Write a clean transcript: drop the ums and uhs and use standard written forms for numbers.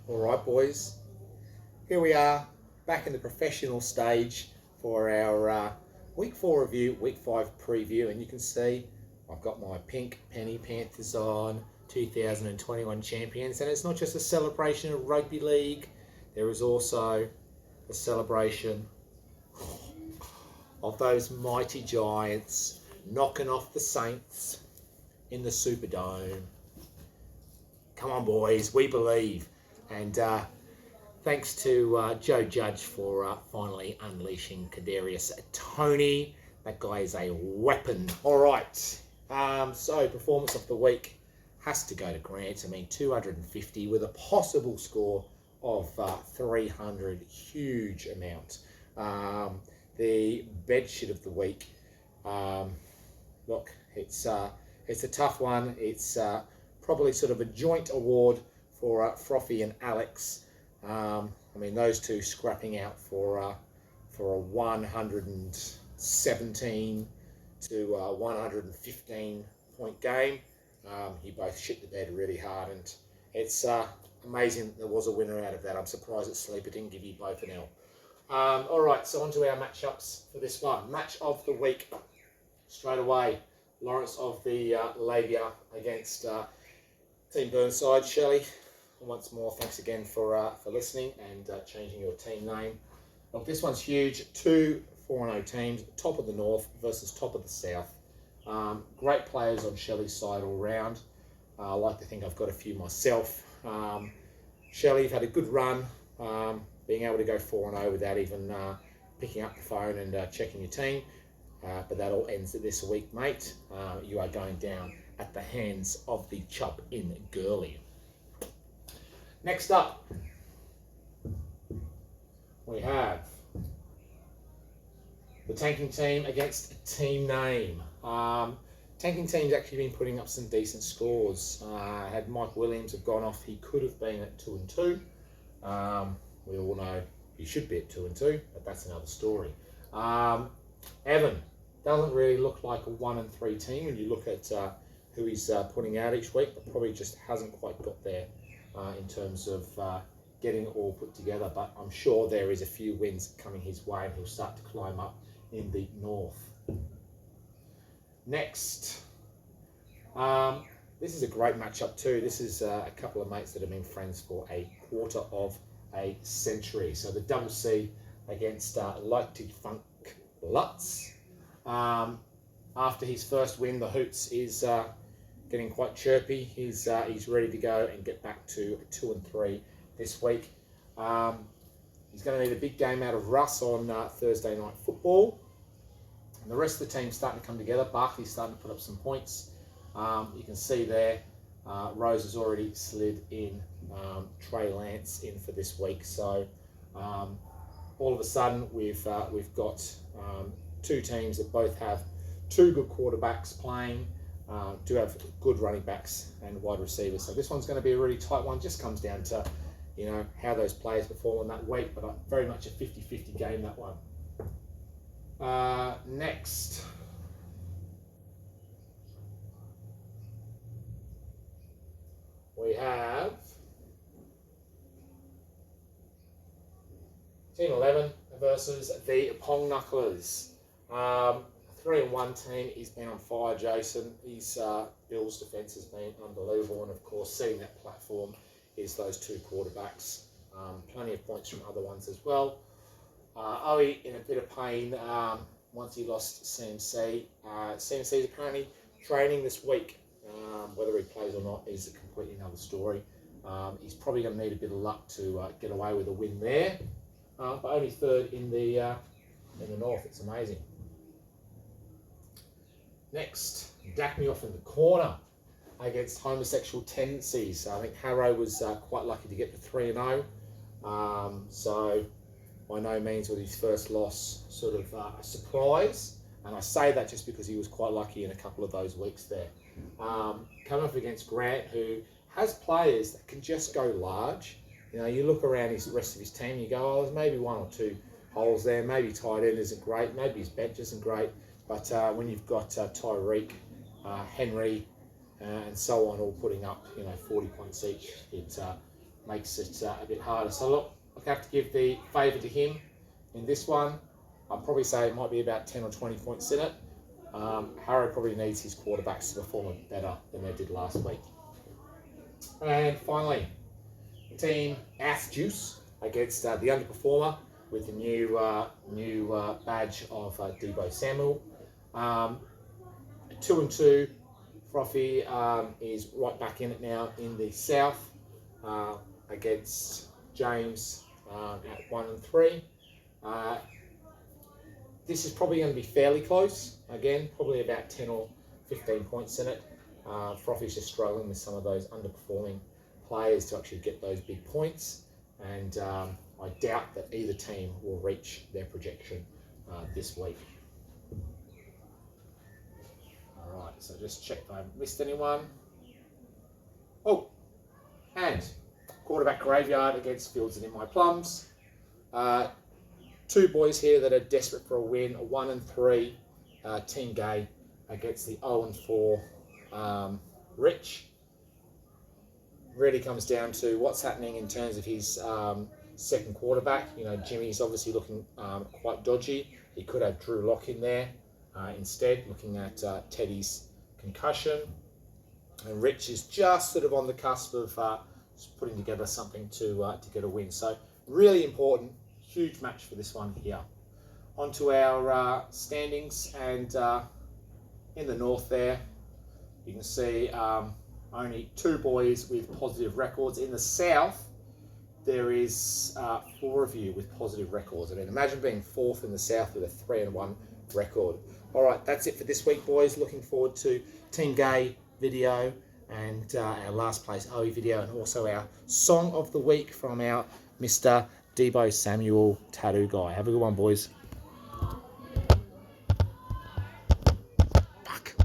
All right, boys. Here we are, back in the professional stage for our Week 4 review, Week 5 preview, and you can see I've got my pink Penny Panthers on, 2021 champions, and it's not just a celebration of rugby league, there is also a celebration of those mighty Giants knocking off the Saints in the Superdome. Come on, boys, we believe. And thanks to Joe Judge for finally unleashing Kadarius Toney. That guy is a weapon. All right. So performance of the week has to go to Grant. I mean, 250 with a possible score of 300. Huge amount. The bedsheet of the week. Look, it's a tough one. It's probably sort of a joint award for Frothy and Alex. I mean, those two scrapping out for a 117 to 115 point game. You both shit the bed really hard, and it's amazing that there was a winner out of that. I'm surprised that Sleeper didn't give you both an L. All right, so on to our matchups for this one. Match of the week, straight away, Lawrence of the Labia against Team Burnside. Shelley, once more, thanks again for listening and changing your team name. Look, this one's huge. 2 4-0 teams, top of the North versus top of the South. Great players on Shelley's side all round. I like to think I've got a few myself. Shelley, you've had a good run, being able to go 4-0 without even picking up the phone and checking your team. But that all ends this week, mate. You are going down at the hands of the chop in Gurley. Next up, we have the tanking team against Team Name. Tanking team's actually been putting up some decent scores. Had Mike Williams have gone off, he could have been at 2-2. We all know he should be at 2-2, but that's another story. Evan doesn't really look like a 1-3 team when you look at who he's putting out each week, but probably just hasn't quite got there in terms of getting it all put together. But I'm sure there is a few wins coming his way and he'll start to climb up in the North. Next, this is a great matchup too. This is a couple of mates that have been friends for a quarter of a century. So the Double C against Lighty Funk Lutz. After his first win, the Hoots is getting quite chirpy. He's ready to go and get back to 2-3 this week. He's going to need a big game out of Russ on Thursday Night Football. And the rest of the team's starting to come together. Barkley's starting to put up some points. You can see there, Rose has already slid in Trey Lance in for this week. So all of a sudden, we've got two teams that both have two good quarterbacks playing, do have good running backs and wide receivers. So this one's going to be a really tight one. Just comes down to, how those players perform on that week, but very much a 50-50 game, that one. Next. We have Team 11 versus the Pong Knucklers. 3-1 team. He's been on fire, Jason. His Bills defence has been unbelievable, and of course, setting that platform is those two quarterbacks. Plenty of points from other ones as well. Owie in a bit of pain once he lost CMC. CMC is apparently training this week. Whether he plays or not is a completely another story. He's probably going to need a bit of luck to get away with a win there. But only third in the North. It's amazing. Next, Dack me off in the corner against homosexual tendencies. I think Harrow was quite lucky to get to 3-0. So by no means was his first loss sort of a surprise. And I say that just because he was quite lucky in a couple of those weeks there. Coming up against Grant, who has players that can just go large. You look around the rest of his team, you go, oh, there's maybe one or two holes there. Maybe tight end isn't great. Maybe his bench isn't great. But when you've got Tyreek, Henry, and so on, all putting up 40 points each, it makes it a bit harder. So look, I have to give the favour to him in this one. I'd probably say it might be about 10 or 20 points in it. Harrow probably needs his quarterbacks to perform better than they did last week. And finally, Team Ass Juice against the underperformer with the new badge of Deebo Samuel. 2-2. Frothy is right back in it now in the South against James at 1-3. This is probably going to be fairly close. Again, probably about 10 or 15 points in it. Frothy's just struggling with some of those underperforming players to actually get those big points. And I doubt that either team will reach their projection this week. All right, so just check if I haven't missed anyone. Oh, and quarterback graveyard against Fields and In My Plums. Two boys here that are desperate for a win. A 1-3 Team Gay against the 0-4 Rich. Really comes down to what's happening in terms of his second quarterback. You know, Jimmy's obviously looking quite dodgy. He could have Drew Lock in there instead, looking at Teddy's concussion. And Rich is just sort of on the cusp of putting together something to get a win. So really important, huge match for this one here. On to our standings, and in the north there, you can see only two boys with positive records. In the south, there is 4 of you with positive records. I mean, imagine being 4th in the south with a 3-1 record. All right, that's it for this week, boys. Looking forward to Team Gay video and our last place OE video, and also our song of the week from our Mr. Deebo Samuel tattoo guy. Have a good one, boys.